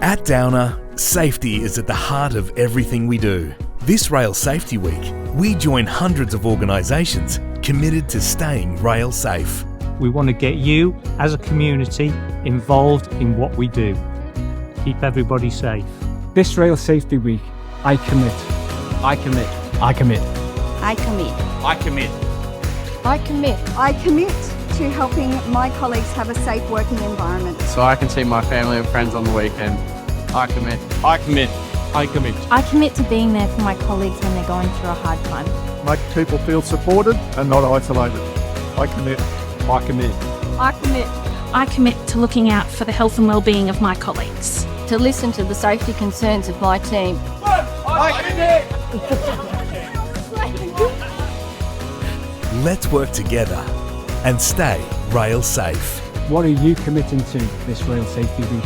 At Downer, safety is at the heart of everything we do. This Rail Safety Week, we join hundreds of organisations committed to staying rail safe. We want to get you, as a community, involved in what we do. Keep everybody safe. This Rail Safety Week, I commit. I commit. I commit. I commit. I commit. I commit. I commit to helping my colleagues have a safe working environment. So I can see my family and friends on the weekend. I commit. I commit. I commit. I commit to being there for my colleagues when they're going through a hard time. Make people feel supported and not isolated. I commit. I commit. I commit. I commit to looking out for the health and well-being of my colleagues. To listen to the safety concerns of my team. I commit. Let's work together and stay rail safe. What are you committing to this Rail Safety Week?